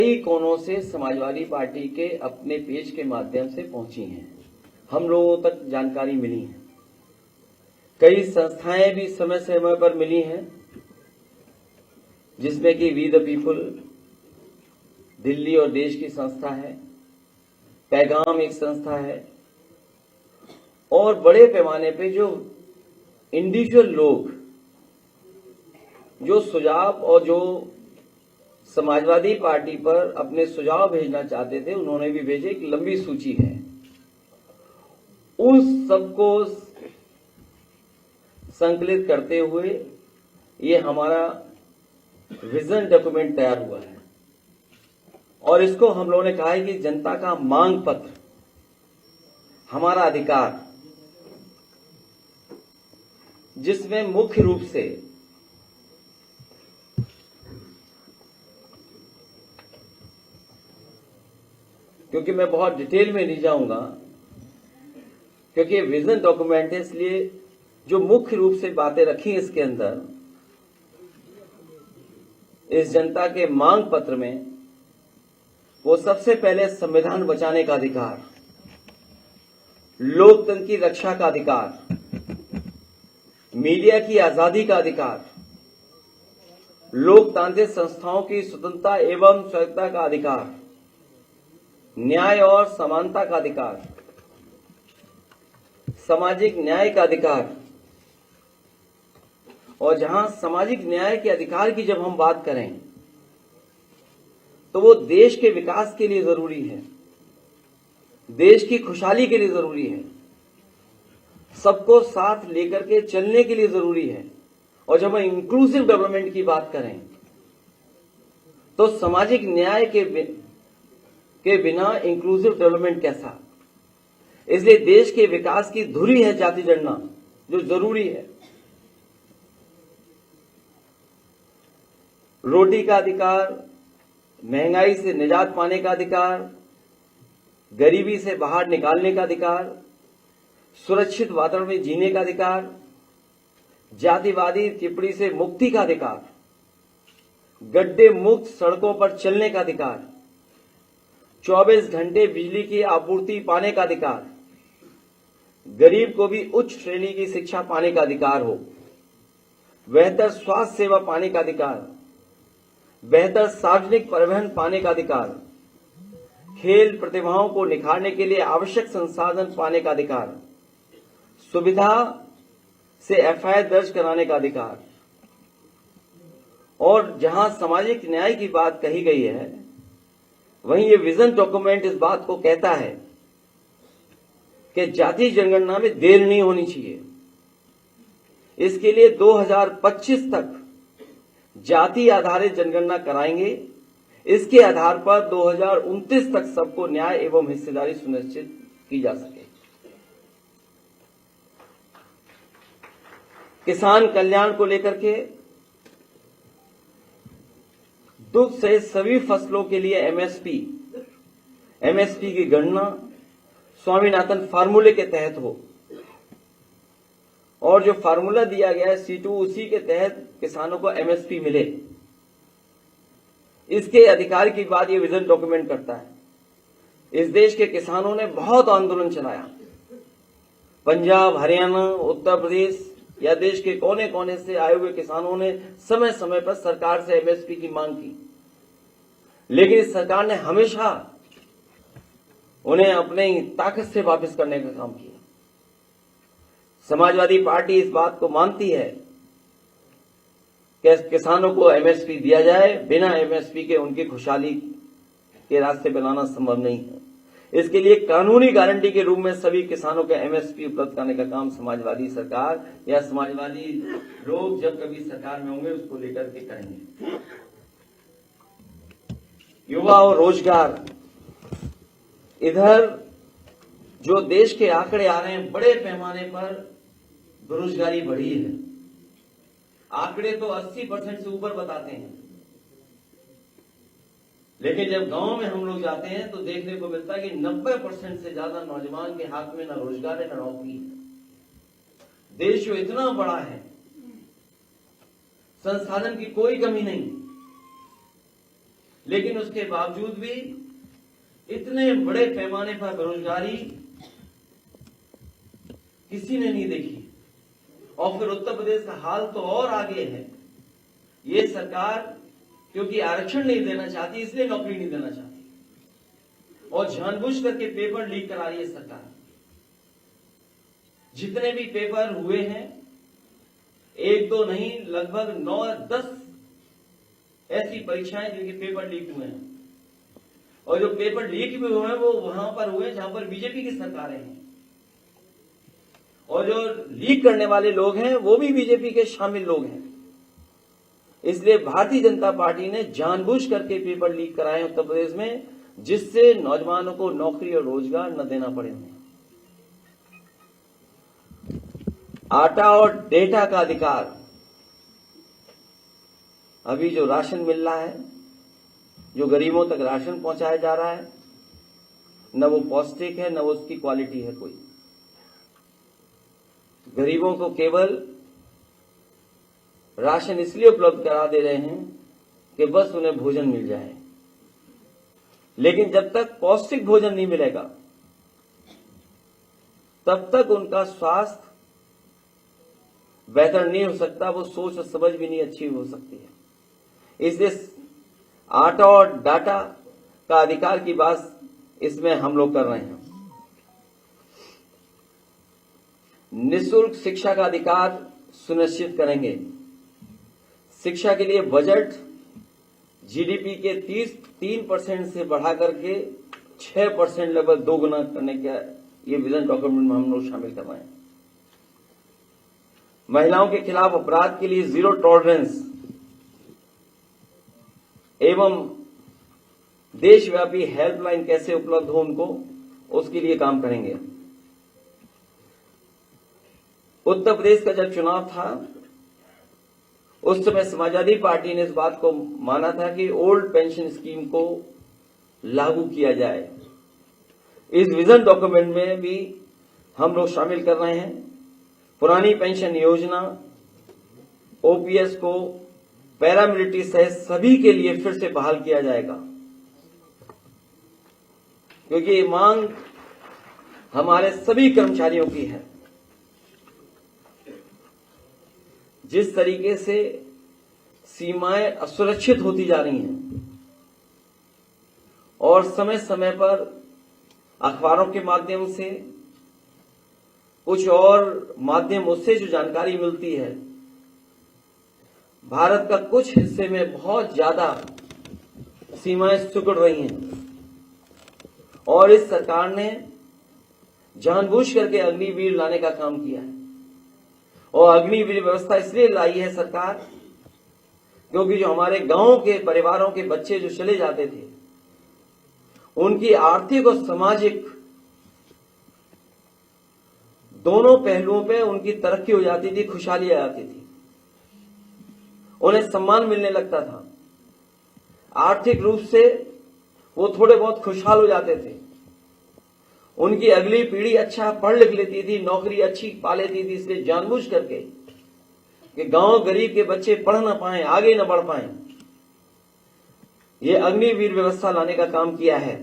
कई कोनों से समाजवादी पार्टी के अपने पेज के माध्यम से पहुंची हैं, हम लोगों तक जानकारी मिली है। कई संस्थाएं भी समय समय पर मिली हैं, जिसमें कि वी द पीपल दिल्ली और देश की संस्था है, पैगाम एक संस्था है, और बड़े पैमाने पे जो इंडिविजुअल लोग जो सुझाव और जो समाजवादी पार्टी पर अपने सुझाव भेजना चाहते थे, उन्होंने भी भेजे। एक लंबी सूची है। उन सबको संकलित करते हुए ये हमारा विजन डॉक्यूमेंट तैयार हुआ है, और इसको हम लोगों ने कहा है कि जनता का मांग पत्र, हमारा अधिकार, जिसमें मुख्य रूप से क्योंकि मैं बहुत डिटेल में नहीं जाऊंगा, क्योंकि ये विजन डॉक्यूमेंट है, इसलिए जो मुख्य रूप से बातें रखी इसके अंदर, इस जनता के मांग पत्र में, वो सबसे पहले संविधान बचाने का अधिकार, लोकतंत्र की रक्षा का अधिकार, मीडिया की आजादी का अधिकार, लोकतांत्रिक संस्थाओं की स्वतंत्रता एवं स्वायत्तता का अधिकार, न्याय और समानता का अधिकार, सामाजिक न्याय का अधिकार। और जहां सामाजिक न्याय के अधिकार की जब हम बात करें, तो वो देश के विकास के लिए जरूरी है, देश की खुशहाली के लिए जरूरी है, सबको साथ लेकर के चलने के लिए जरूरी है। और जब हम इंक्लूसिव डेवलपमेंट की बात करें, तो सामाजिक न्याय के बिना इंक्लूसिव डेवलपमेंट कैसा? इसलिए देश के विकास की धुरी है जाति जनगणना, जो जरूरी है। रोटी का अधिकार, महंगाई से निजात पाने का अधिकार, गरीबी से बाहर निकालने का अधिकार, सुरक्षित वातावरण में जीने का अधिकार, जातिवादी टिप्पणी से मुक्ति का अधिकार, गड्ढे मुक्त सड़कों पर चलने का अधिकार, 24 घंटे बिजली की आपूर्ति पाने का अधिकार, गरीब को भी उच्च श्रेणी की शिक्षा पाने का अधिकार हो, बेहतर स्वास्थ्य सेवा पाने का अधिकार, बेहतर सार्वजनिक परिवहन पाने का अधिकार, खेल प्रतिभाओं को निखारने के लिए आवश्यक संसाधन पाने का अधिकार, सुविधा से एफआईआर दर्ज कराने का अधिकार। और जहां सामाजिक न्याय की बात कही गई है, वहीं ये विजन डॉक्यूमेंट इस बात को कहता है कि जातीय जनगणना में देर नहीं होनी चाहिए। इसके लिए 2025 तक जाति आधारित जनगणना कराएंगे। इसके आधार पर 2029 तक सबको न्याय एवं हिस्सेदारी सुनिश्चित की जा सके। किसान कल्याण को लेकर के दुग्ध सहित सभी फसलों के लिए एमएसपी की गणना स्वामीनाथन फार्मूले के तहत हो, और जो फार्मूला दिया गया है C2, उसी के तहत किसानों को एमएसपी मिले। इसके अधिकार की बात ये विजन डॉक्यूमेंट करता है। इस देश के किसानों ने बहुत आंदोलन चलाया। पंजाब, हरियाणा, उत्तर प्रदेश या देश के कोने कोने से आए हुए किसानों ने समय समय पर सरकार से एमएसपी की मांग की, लेकिन इस सरकार ने हमेशा उन्हें अपनी ताकत से वापस करने का काम किया। समाजवादी पार्टी इस बात को मानती है कि किसानों को एमएसपी दिया जाए। बिना एमएसपी के उनकी खुशहाली के रास्ते बनाना संभव नहीं है। इसके लिए कानूनी गारंटी के रूप में सभी किसानों को एमएसपी उपलब्ध कराने का काम समाजवादी सरकार या समाजवादी लोग जब कभी सरकार में होंगे उसको लेकर के करेंगे। युवा और रोजगार, इधर जो देश के आंकड़े आ रहे हैं, बड़े पैमाने पर बेरोजगारी बढ़ी है। आंकड़े तो 80% से ऊपर बताते हैं, लेकिन जब गांव में हम लोग जाते हैं तो देखने को मिलता है कि 90% से ज्यादा नौजवान के हाथ में न रोजगार है न नौकरी है। देश जो इतना बड़ा है, संसाधन की कोई कमी नहीं, लेकिन उसके बावजूद भी इतने बड़े पैमाने पर बेरोजगारी किसी ने नहीं देखी। और फिर उत्तर प्रदेश का हाल तो और आगे है। ये सरकार क्योंकि आरक्षण नहीं देना चाहती, इसलिए नौकरी नहीं देना चाहती और जानबूझ करके पेपर लीक करा रही है सरकार। जितने भी पेपर हुए हैं, एक दो नहीं, लगभग 9-10 ऐसी परीक्षाएं जिनके पेपर लीक हुए हैं। और जो पेपर लीक भी हुए हैं वो वहां पर हुए जहां पर बीजेपी की सरकारें हैं, और जो लीक करने वाले लोग हैं वो भी बीजेपी के शामिल लोग हैं। इसलिए भारतीय जनता पार्टी ने जानबूझ करके पेपर लीक कराए उत्तर प्रदेश में, जिससे नौजवानों को नौकरी और रोजगार न देना पड़े उन्हें। आटा और डेटा का अधिकार, अभी जो राशन मिल रहा है, जो गरीबों तक राशन पहुंचाया जा रहा है, न वो पौष्टिक है, न वो उसकी क्वालिटी है कोई। गरीबों को केवल राशन इसलिए उपलब्ध करा दे रहे हैं कि बस उन्हें भोजन मिल जाए, लेकिन जब तक पौष्टिक भोजन नहीं मिलेगा तब तक उनका स्वास्थ्य बेहतर नहीं हो सकता, वो सोच और समझ भी नहीं अच्छी हो सकती है। इसलिए आटा और डाटा का अधिकार की बात इसमें हम लोग कर रहे हैं। निःशुल्क शिक्षा का अधिकार सुनिश्चित करेंगे। शिक्षा के लिए बजट जीडीपी के 3% से बढ़ा करके 6% लगभग 2 गुना करने का ये विजन डॉक्यूमेंट में हम लोग शामिल कर रहे हैं। महिलाओं के खिलाफ अपराध के लिए जीरो टॉलरेंस एवं देशव्यापी हेल्पलाइन कैसे उपलब्ध हो उनको, उसके लिए काम करेंगे। उत्तर प्रदेश का जब चुनाव था उस समय समाजवादी पार्टी ने इस बात को माना था कि ओल्ड पेंशन स्कीम को लागू किया जाए। इस विजन डॉक्यूमेंट में भी हम लोग शामिल कर रहे हैं। पुरानी पेंशन योजना, ओपीएस को पैरामिलिट्री सहित सभी के लिए फिर से बहाल किया जाएगा, क्योंकि ये मांग हमारे सभी कर्मचारियों की है। जिस तरीके से सीमाएं असुरक्षित होती जा रही हैं और समय समय पर अखबारों के माध्यम से, कुछ और माध्यमों से जो जानकारी मिलती है, भारत का कुछ हिस्से में बहुत ज्यादा सीमाएं सिकुड़ रही हैं और इस सरकार ने जानबूझ करके अग्निवीर लाने का काम किया है। और अग्निवीर व्यवस्था इसलिए लाई है सरकार क्योंकि जो हमारे गांव के परिवारों के बच्चे जो चले जाते थे, उनकी आर्थिक और सामाजिक दोनों पहलुओं पे उनकी तरक्की हो जाती थी, खुशहाली आ जाती थी, उन्हें सम्मान मिलने लगता था, आर्थिक रूप से वो थोड़े बहुत खुशहाल हो जाते थे, उनकी अगली पीढ़ी अच्छा पढ़ लिख लेती थी, नौकरी अच्छी पा लेती थी। इसलिए जानबूझ करके कि गांव गरीब के बच्चे पढ़ ना पाए, आगे न बढ़ पाए, ये अग्निवीर व्यवस्था लाने का काम किया है।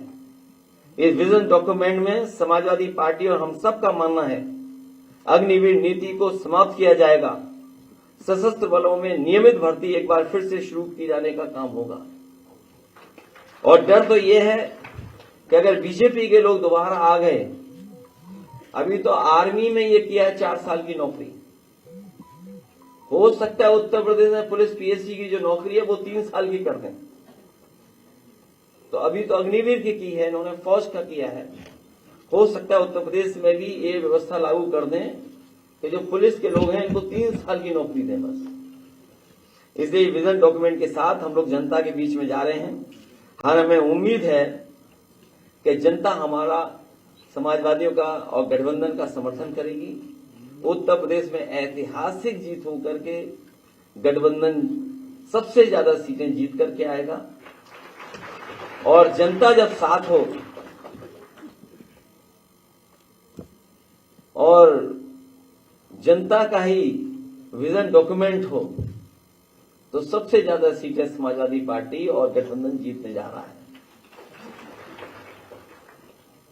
इस विजन डॉक्यूमेंट में समाजवादी पार्टी और हम सब का मानना है अग्निवीर नीति को समाप्त किया जाएगा। सशस्त्र बलों में नियमित भर्ती एक बार फिर से शुरू की जाने का काम होगा। और डर तो यह है कि अगर बीजेपी के लोग दोबारा आ गए, अभी तो आर्मी में ये किया है 4 साल की नौकरी, हो सकता है उत्तर प्रदेश में पुलिस पीएससी की जो नौकरी है वो 3 साल की कर दें। तो अभी तो अग्निवीर की है इन्होंने, फौज का किया है, हो सकता है उत्तर प्रदेश में भी ये व्यवस्था लागू कर दें कि जो पुलिस के लोग हैं इनको 3 साल की नौकरी दें बस। इसलिए विजन डॉक्यूमेंट के साथ हम लोग जनता के बीच में जा रहे हैं। हाँ, हमें उम्मीद है कि जनता हमारा, समाजवादियों का और गठबंधन का समर्थन करेगी। उत्तर प्रदेश में ऐतिहासिक जीत होकर के गठबंधन सबसे ज्यादा सीटें जीत करके आएगा और जनता जब साथ हो और जनता का ही विजन डॉक्यूमेंट हो तो सबसे ज्यादा सीटें समाजवादी पार्टी और गठबंधन जीतने जा रहा है।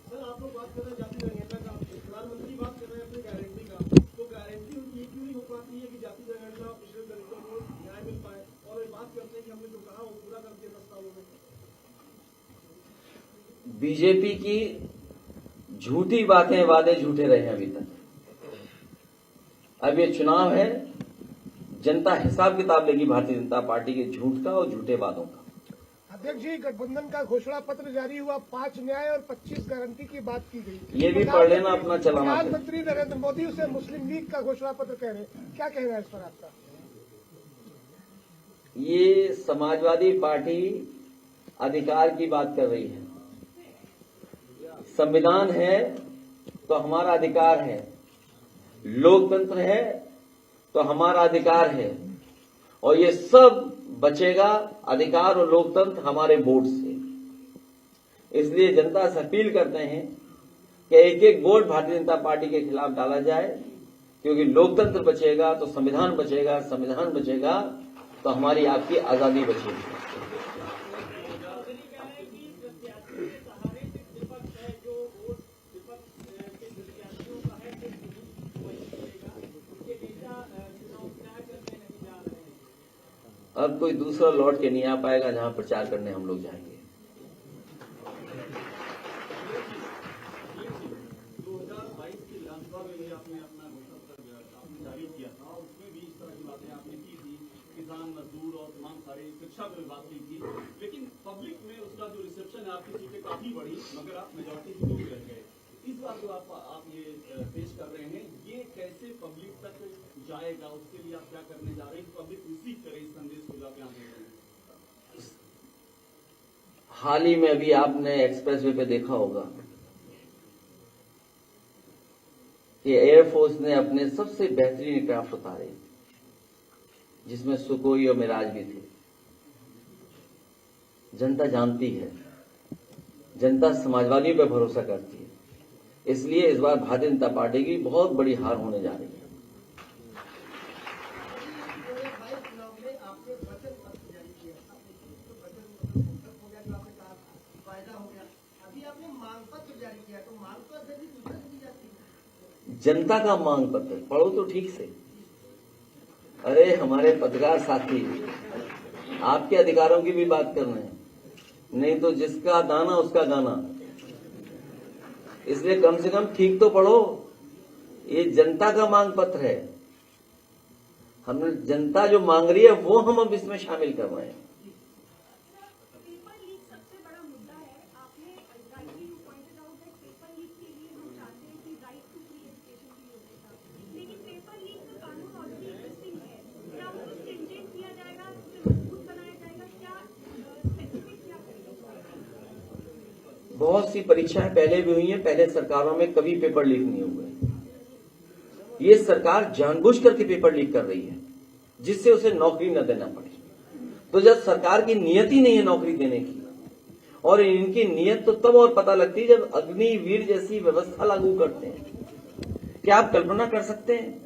सर, आप लोग बात कर रहे हैं जाति जनगणना का, प्रधानमंत्री बात कर रहे हैं अपनी गारंटी का, तो गारंटी उनकी ये क्यों नहीं हो पाती है कि जाति जनगणना पिछड़े दलितों को न्याय मिल पाए, और ये बात करते हैं कि हमने जो कहा वो पूरा करके प्रस्तावों में। बीजेपी की झूठी बातें, वादे झूठे रहे हैं अभी तक। अब ये चुनाव है, जनता हिसाब किताब लेगी भारतीय जनता पार्टी के झूठ का और झूठे वादों का। अध्यक्ष जी, गठबंधन का घोषणा पत्र जारी हुआ, 5 न्याय और 25 गारंटी की बात की गई। ये भी पढ़ लेना अपना चलाना। प्रधानमंत्री नरेंद्र मोदी उसे मुस्लिम लीग का घोषणा पत्र कह रहे हैं, क्या कहना है इस पर आपका? ये समाजवादी पार्टी अधिकार की बात कर रही है। संविधान है तो हमारा अधिकार है, लोकतंत्र है तो हमारा अधिकार है, और ये सब बचेगा अधिकार और लोकतंत्र हमारे वोट से। इसलिए जनता से अपील करते हैं कि एक एक वोट भारतीय जनता पार्टी के खिलाफ डाला जाए, क्योंकि लोकतंत्र बचेगा तो संविधान बचेगा, संविधान बचेगा तो हमारी आपकी आजादी बचेगी। अब कोई दूसरा लौट के नहीं आ पाएगा जहां प्रचार करने हम लोग जाएंगे। 2022 की विधानसभा में भी आपने अपना घोषणा पत्र आपने जारी किया था, उसमें भी इस तरह की बातें आपने की थी, किसान, मजदूर और तमाम सारी शिक्षा पर बात की थी, लेकिन पब्लिक में उसका जो रिसेप्शन है आपकी सीटें काफी बढ़ी, मगर आप मेजॉरिटी सीटों में रह गए। इस बार जो आप ये पेश कर रहे हैं, ये कैसे पब्लिक तक जाएगा, उसके लिए आप क्या करने जा रहे हैं, पब्लिक रिसीव करे इस संदेश को जो आप यहाँ दे रहे हैं? हाल ही में अभी आपने एक्सप्रेसवे पे देखा होगा कि एयरफोर्स ने अपने सबसे बेहतरीन एयरक्राफ्ट उतारे, जिसमें सुकोई और मिराज भी थे। जनता जानती है, जनता समाजवादियों पर भरोसा करती है, इसलिए इस बार भारतीय जनता पार्टी की बहुत बड़ी हार होने जा रही है। जनता का मांग पत्र पढ़ो तो ठीक से। अरे हमारे पत्रकार साथी आपके अधिकारों की भी बात कर रहे हैं, नहीं तो जिसका दाना उसका गाना। इसलिए कम से कम ठीक तो पढ़ो। ये जनता का मांग पत्र है, हम जनता जो मांग रही है वो हम अब इसमें शामिल कर रहे हैं। बहुत सी परीक्षाएं पहले भी हुई हैं, पहले सरकारों में कभी पेपर लीक नहीं हुए। ये सरकार जानबूझ करके पेपर लीक कर रही है, जिससे उसे नौकरी न देना पड़े। तो जब सरकार की नियत ही नहीं है नौकरी देने की, और इनकी नियत तो तब और पता लगती है जब अग्निवीर जैसी व्यवस्था लागू करते हैं। क्या आप कल्पना कर सकते हैं